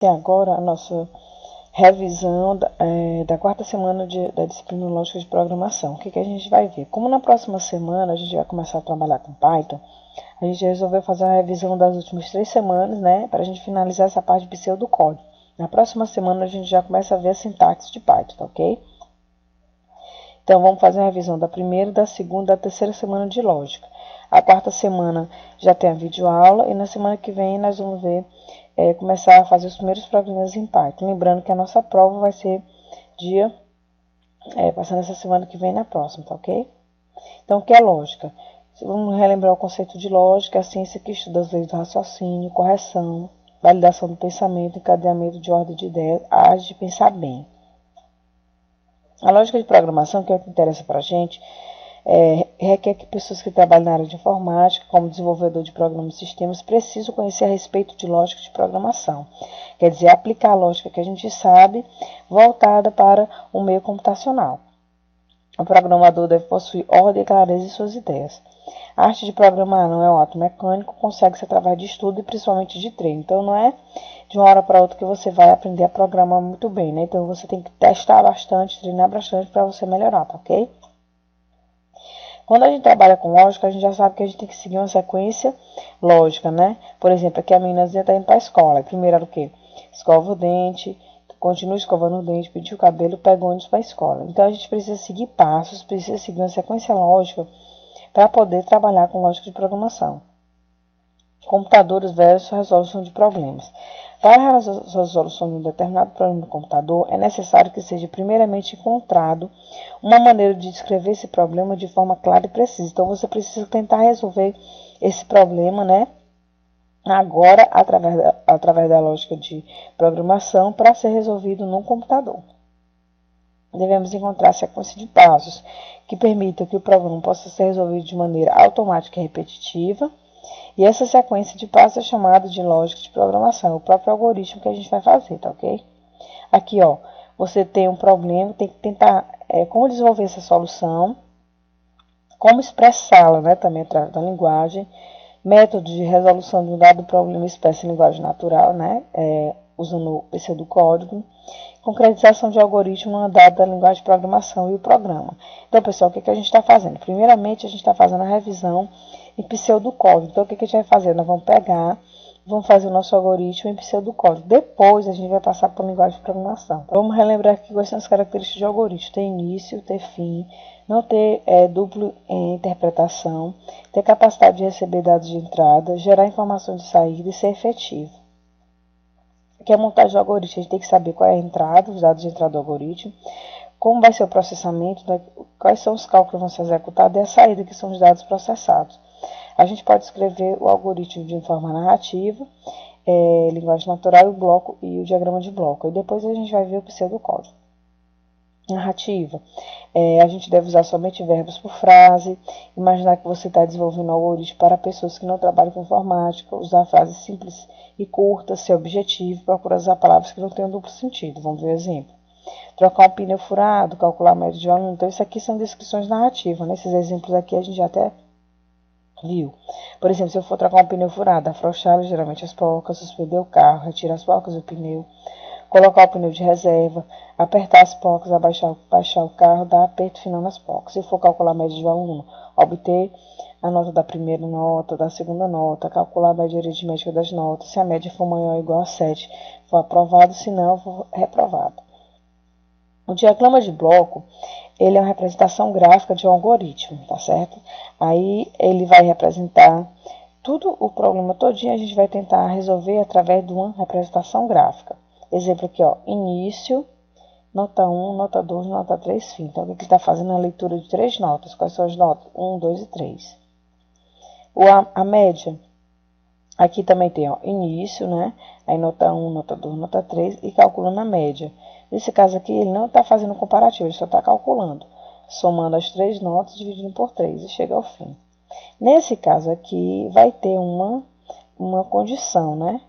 E agora a nossa revisão da quarta semana da disciplina lógica de programação. O que a gente vai ver? Como na próxima semana a gente vai começar a trabalhar com Python, a gente resolveu fazer uma revisão das últimas 3 semanas, né, para a gente finalizar essa parte de pseudocódigo. Na próxima semana a gente já começa a ver a sintaxe de Python, tá ok? Então vamos fazer uma revisão da primeira, da segunda, da terceira semana de lógica. A quarta semana já tem a videoaula e na semana que vem nós vamos ver começar a fazer os primeiros programas em Python. Lembrando que a nossa prova vai ser passando essa semana que vem na próxima, tá ok? Então, o que é lógica? Vamos relembrar o conceito de lógica, a ciência que estuda as leis do raciocínio, correção, validação do pensamento, encadeamento de ordem de ideias, a arte de pensar bem. A lógica de programação, que é o que interessa para a gente, requer que pessoas que trabalham na área de informática, como desenvolvedor de programas e sistemas, precisam conhecer a respeito de lógica de programação. Quer dizer, aplicar a lógica que a gente sabe, voltada para o meio computacional. O programador deve possuir ordem e clareza em suas ideias. A arte de programar não é um ato mecânico, consegue-se através de estudo e principalmente de treino. Então, não é de uma hora para outra que você vai aprender a programar muito bem, né? Então, você tem que testar bastante, treinar bastante para você melhorar, tá ok? Quando a gente trabalha com lógica, a gente já sabe que a gente tem que seguir uma sequência lógica, né? Por exemplo, aqui a meninazinha está indo para a escola. Primeiro era o quê? Escova o dente, continua escovando o dente, penteia o cabelo, pega o ônibus para a escola. Então, a gente precisa seguir passos, precisa seguir uma sequência lógica para poder trabalhar com lógica de programação. Computadores versus resolução de problemas. Para a resolução de um determinado problema no computador, é necessário que seja primeiramente encontrado uma maneira de descrever esse problema de forma clara e precisa. Então, você precisa tentar resolver esse problema, né? Agora, através da lógica de programação, para ser resolvido no computador. Devemos encontrar a sequência de passos que permitam que o problema possa ser resolvido de maneira automática e repetitiva. E essa sequência de passos é chamada de lógica de programação, o próprio algoritmo que a gente vai fazer, tá ok? Aqui, ó, você tem um problema, tem que tentar como desenvolver essa solução, como expressá-la, né, também através da linguagem, métodos de resolução de um dado problema expresso em linguagem natural, né, usando o pseudocódigo, concretização de algoritmo numa dada linguagem de programação e o programa. Então, pessoal, o que a gente está fazendo? Primeiramente, a gente está fazendo a revisão em pseudocódigo. Então, o que a gente vai fazer? Nós vamos pegar, vamos fazer o nosso algoritmo em pseudocódigo. Depois, a gente vai passar para a linguagem de programação. Vamos relembrar aqui quais são as características de algoritmo. Ter início, ter fim, não ter dupla interpretação, ter capacidade de receber dados de entrada, gerar informação de saída e ser efetivo. Que é a montagem do algoritmo, a gente tem que saber qual é a entrada, os dados de entrada do algoritmo, como vai ser o processamento, quais são os cálculos que vão ser executados e a saída, que são os dados processados. A gente pode escrever o algoritmo de forma narrativa, linguagem natural e o bloco e o diagrama de bloco. E depois a gente vai ver o pseudocódigo. Narrativa. A gente deve usar somente verbos por frase. Imaginar que você está desenvolvendo um algoritmo para pessoas que não trabalham com informática. Usar frases simples e curtas, ser objetivo. Procurar usar palavras que não tenham duplo sentido. Vamos ver o exemplo. Trocar um pneu furado, calcular a média de um aluno. Então, isso aqui são descrições narrativas. Nesses exemplos aqui a gente já até viu. Por exemplo, se eu for trocar um pneu furado, afrouxar ligeiramente as porcas, suspender o carro, retirar as porcas do pneu, colocar o pneu de reserva, apertar as porcas, baixar o carro, dar aperto final nas porcas. Se for calcular a média de um aluno, obter a nota da primeira nota, da segunda nota, calcular a média aritmética das notas. Se a média for maior ou igual a 7, for aprovado, se não, for reprovado. O diagrama de bloco, ele é uma representação gráfica de um algoritmo, tá certo? Aí ele vai representar tudo o problema todinho, a gente vai tentar resolver através de uma representação gráfica. Exemplo aqui, ó, início, nota 1, nota 2, nota 3, fim. Então, o que ele está fazendo é a leitura de 3 notas. Quais são as notas? 1, 2 e 3. A média, aqui também tem, ó, início, né? Aí nota 1, nota 2, nota 3 e calculando a média. Nesse caso aqui, ele não está fazendo comparativo, ele só está calculando, somando as 3 notas, dividindo por 3 e chega ao fim. Nesse caso aqui, vai ter uma condição, né?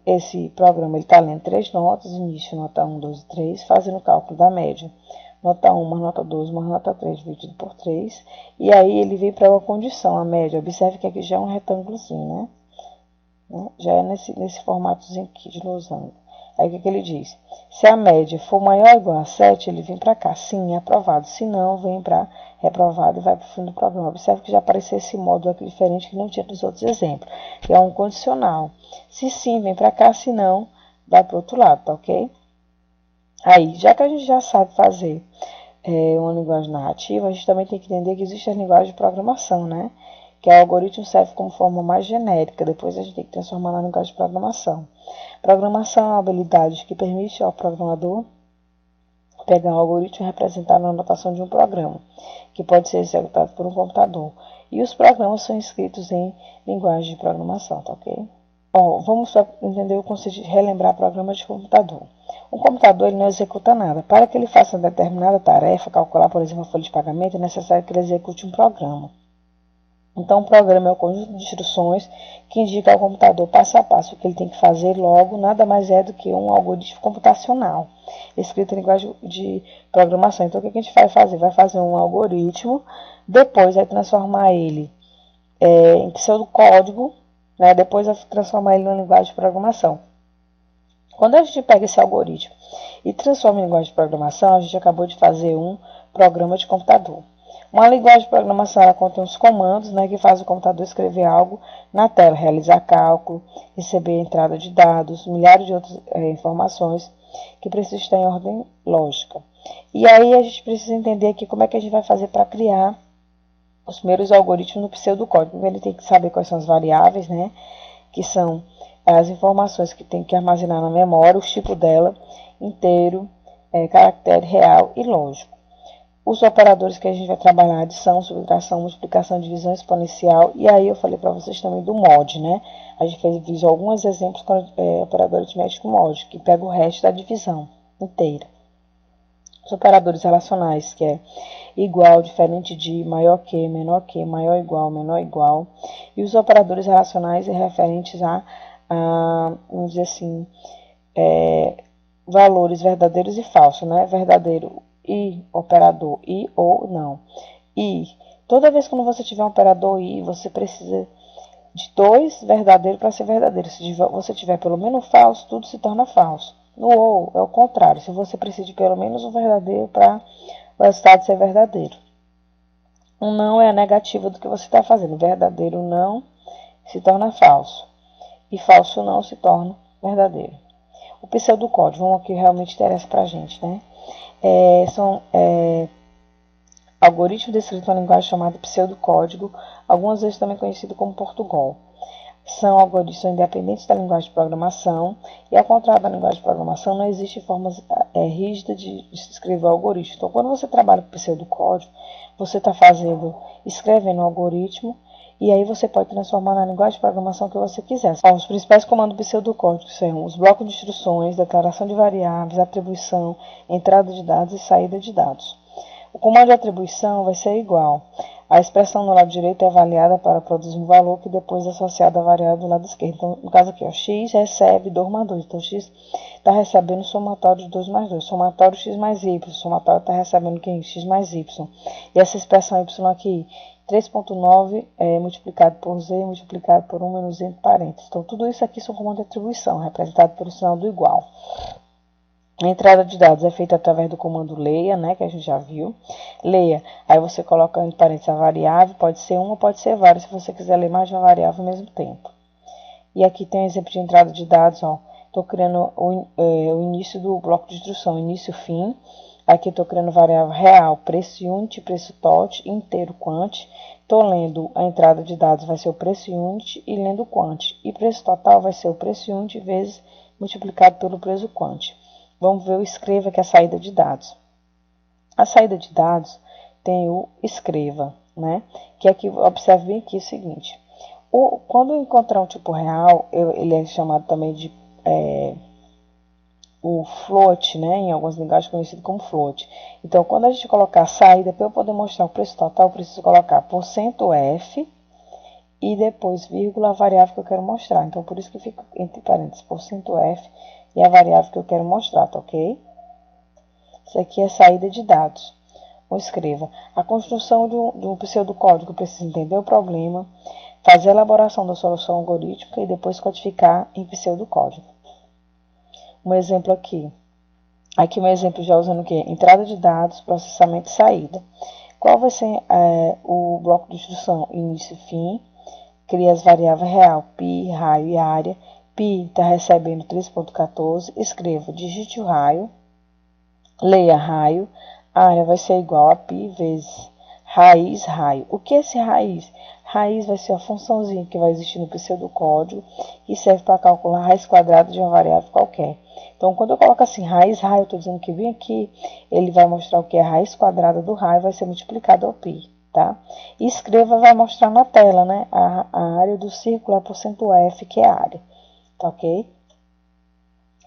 Esse programa está lendo 3 notas, início, nota 1, 2 e 3, fazendo o cálculo da média. Nota 1 mais nota 2 mais nota 3 dividido por 3. E aí ele vem para uma condição, a média. Observe que aqui já é um retângulozinho, né? Já é nesse formatozinho aqui de losango. Aí o que ele diz? Se a média for maior ou igual a 7, ele vem para cá. Sim, é aprovado. Se não, vem para reprovado e vai para o fim do programa. Observe que já apareceu esse módulo aqui diferente que não tinha nos outros exemplos. Que é um condicional. Se sim, vem para cá. Se não, vai para o outro lado, tá ok? Aí, já que a gente já sabe fazer uma linguagem narrativa, a gente também tem que entender que existe a linguagem de programação, né? Que o algoritmo serve como forma mais genérica, depois a gente tem que transformar na linguagem de programação. Programação é uma habilidade que permite ao programador pegar um algoritmo e representar na notação de um programa, que pode ser executado por um computador. E os programas são escritos em linguagem de programação, tá ok? Bom, vamos só entender o conceito de relembrar programas de computador. Um computador ele não executa nada. Para que ele faça uma determinada tarefa, calcular, por exemplo, a folha de pagamento, é necessário que ele execute um programa. Então, o programa é o conjunto de instruções que indica ao computador passo a passo o que ele tem que fazer, logo, nada mais é do que um algoritmo computacional, escrito em linguagem de programação. Então, o que a gente vai fazer? Vai fazer um algoritmo, depois vai transformar ele em pseudocódigo, né? Depois vai transformar ele em linguagem de programação. Quando a gente pega esse algoritmo e transforma em linguagem de programação, a gente acabou de fazer um programa de computador. Uma linguagem de programação ela contém os comandos, né, que faz o computador escrever algo na tela, realizar cálculo, receber entrada de dados, milhares de outras informações que precisam estar em ordem lógica. E aí a gente precisa entender aqui como é que a gente vai fazer para criar os primeiros algoritmos no pseudocódigo. Ele tem que saber quais são as variáveis, né, que são as informações que tem que armazenar na memória, o tipo dela, inteiro, caractere real e lógico. Os operadores que a gente vai trabalhar, adição, subtração, multiplicação, divisão exponencial. E aí eu falei para vocês também do mod, né? A gente fez alguns exemplos com operador aritmético mod, que pega o resto da divisão inteira. Os operadores relacionais, que é igual, diferente de, maior que, maior igual, menor igual. E os operadores relacionais referentes a vamos dizer assim, valores verdadeiros e falsos, né? Verdadeiro e operador e ou não. E toda vez que você tiver um operador e, você precisa de dois verdadeiros para ser verdadeiro. Se você tiver pelo menos um falso, tudo se torna falso. No ou é o contrário. Se você precisa de pelo menos um verdadeiro para o resultado ser verdadeiro. Um não é a negativa do que você está fazendo. Verdadeiro não se torna falso. E falso não se torna verdadeiro. O pseudocódigo, vamos ao que realmente interessa para a gente, né? São algoritmos descritos em linguagem chamada pseudocódigo, algumas vezes também conhecido como Portugal. São algoritmos independentes da linguagem de programação, e ao contrário da linguagem de programação, não existe forma rígida de escrever o algoritmo. Então, quando você trabalha com pseudocódigo, você está escrevendo um algoritmo, e aí você pode transformar na linguagem de programação que você quiser. Os principais comandos do pseudocódigo são os blocos de instruções, declaração de variáveis, atribuição, entrada de dados e saída de dados. O comando de atribuição vai ser igual. A expressão no lado direito é avaliada para produzir um valor que depois é associado à variável do lado esquerdo. Então, no caso aqui, x recebe 2 mais 2. Então, x está recebendo o somatório de 2 mais 2. Somatório x mais y. O somatório está recebendo quem? X mais y. E essa expressão y aqui, 3.9 multiplicado por z multiplicado por 1 menos z entre parênteses. Então, tudo isso aqui são comandos de atribuição, representado pelo sinal do igual. A entrada de dados é feita através do comando leia, né, que a gente já viu. Leia, aí você coloca entre parênteses a variável, pode ser uma, pode ser várias, se você quiser ler mais de uma variável ao mesmo tempo. E aqui tem um exemplo de entrada de dados, ó. Estou criando o início do bloco de instrução, início, fim. Aqui estou criando variável real, preço unit, preço tot, inteiro, quant. Estou lendo a entrada de dados, vai ser o preço unit, e lendo o quant. E preço total vai ser o preço unit vezes multiplicado pelo preço quant. Vamos ver o escreva, que é a saída de dados. A saída de dados tem o escreva, né? Que aqui, observe bem aqui o seguinte. Quando eu encontrar um tipo real, ele é chamado também de o float, né? Em algumas linguagens conhecido como float. Então, quando a gente colocar a saída, para eu poder mostrar o preço total, eu preciso colocar %F e depois vírgula a variável que eu quero mostrar. Então, por isso que fica entre parênteses %F e a variável que eu quero mostrar, tá ok? Isso aqui é saída de dados. Ou escreva. A construção de um pseudocódigo precisa entender o problema, fazer a elaboração da solução algorítmica e depois codificar em pseudocódigo. um exemplo aqui. Aqui um exemplo já usando o quê? Entrada de dados, processamento e saída. Qual vai ser o bloco de instrução? Início e fim. Cria as variáveis real, pi, raio e área. Pi está recebendo 3.14. Escreva, digite o raio. Leia raio. A área vai ser igual a pi vezes raiz, raio. O que é esse raiz? Raiz vai ser a funçãozinha que vai existir no pseudocódigo e serve para calcular a raiz quadrada de uma variável qualquer. Então, quando eu coloco assim, raiz, raio, eu estou dizendo que vem aqui, ele vai mostrar o que é a raiz quadrada do raio, vai ser multiplicado ao pi, tá? E escreva, vai mostrar na tela, né? A área do círculo é por cento F, que é a área, tá ok?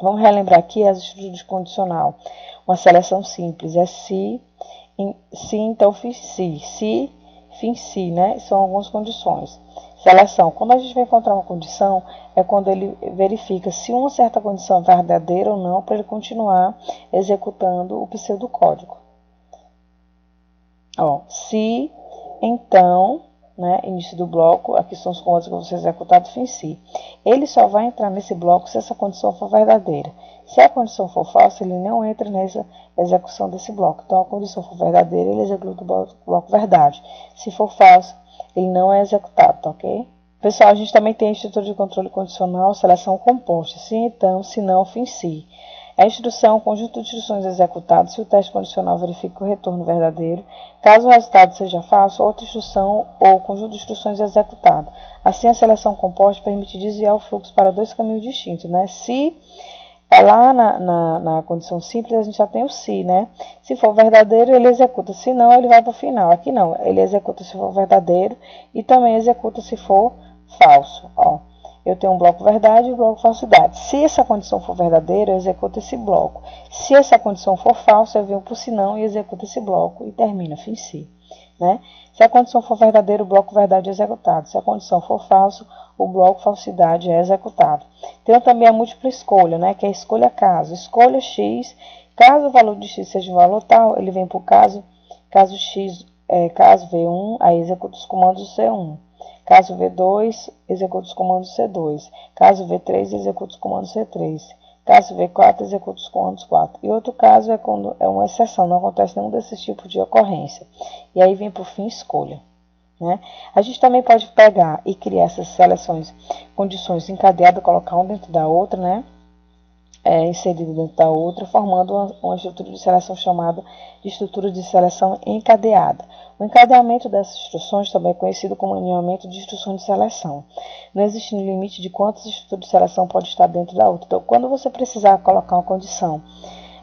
Vamos relembrar aqui as estruturas de condicional. Uma seleção simples é se, então fiz se, fim se, né? São algumas condições. Seleção. Quando a gente vai encontrar uma condição, é quando ele verifica se uma certa condição é verdadeira ou não, para ele continuar executando o pseudocódigo. Ó, se, então, né, início do bloco, aqui são os comandos que vão ser executados, fim se. Ele só vai entrar nesse bloco se essa condição for verdadeira. Se a condição for falsa, ele não entra nessa execução desse bloco. Então, a condição for verdadeira, ele executa o bloco verdade. Se for falso, ele não é executado, tá ok? Pessoal, a gente também tem a estrutura de controle condicional, seleção composta. Se então, se não, fim se. A instrução, o conjunto de instruções executadas, se o teste condicional verifica o retorno verdadeiro. Caso o resultado seja falso, outra instrução ou conjunto de instruções é executado. Assim, a seleção composta permite desviar o fluxo para dois caminhos distintos, né? Se lá na condição simples, a gente já tem o se, né? Se for verdadeiro, ele executa. Se não, ele vai para o final. Aqui não, ele executa se for verdadeiro e também executa se for falso. Ó, eu tenho um bloco verdade e um bloco falsidade. Se essa condição for verdadeira, eu executo esse bloco. Se essa condição for falsa, eu venho para o se não e executo esse bloco e termina, fim se. Né? Se a condição for verdadeira, o bloco verdade é executado. Se a condição for falso, o bloco falsidade é executado. Tem também a múltipla escolha, né? Que é escolha caso. Escolha x, caso o valor de x seja um valor tal, ele vem para o caso x, caso V1, aí executa os comandos C1. Caso V2, executa os comandos C2. Caso V3, executa os comandos C3. Caso V4, executa os comandos 4. E outro caso é quando é uma exceção, não acontece nenhum desses tipos de ocorrência. E aí vem por fim escolha. Né? A gente também pode pegar e criar essas seleções, condições encadeadas, colocar uma dentro da outra, né? Inserida dentro da outra, formando uma estrutura de seleção chamada de estrutura de seleção encadeada. O encadeamento dessas instruções também é conhecido como alinhamento de instruções de seleção. Não existe um limite de quantas estruturas de seleção pode estar dentro da outra. Então, quando você precisar colocar uma condição,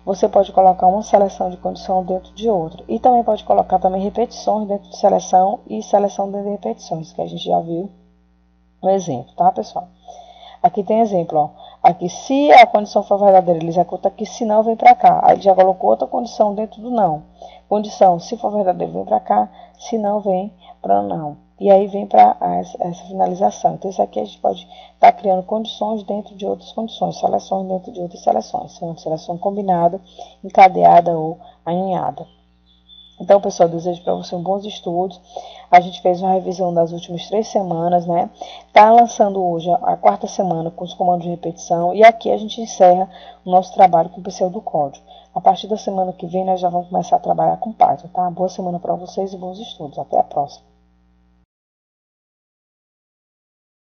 você pode colocar uma seleção de condição dentro de outra. E também pode colocar também repetições dentro de seleção e seleção dentro de repetições, que a gente já viu no exemplo, tá, pessoal? Aqui tem exemplo, ó. Aqui, se a condição for verdadeira, ele executa aqui, se não, vem para cá. Aí ele já colocou outra condição dentro do não. Condição, se for verdadeiro, vem para cá, se não, vem para não. E aí vem para essa finalização. Então, isso aqui a gente pode estar criando condições dentro de outras condições, seleções dentro de outras seleções. São seleção combinada, encadeada ou alinhada. Então, pessoal, desejo para você bons estudos. A gente fez uma revisão das últimas 3 semanas, né? Tá lançando hoje a 4ª semana com os comandos de repetição. E aqui a gente encerra o nosso trabalho com o pseudocódigo. A partir da semana que vem, nós já vamos começar a trabalhar com Python, tá? Boa semana para vocês e bons estudos. Até a próxima.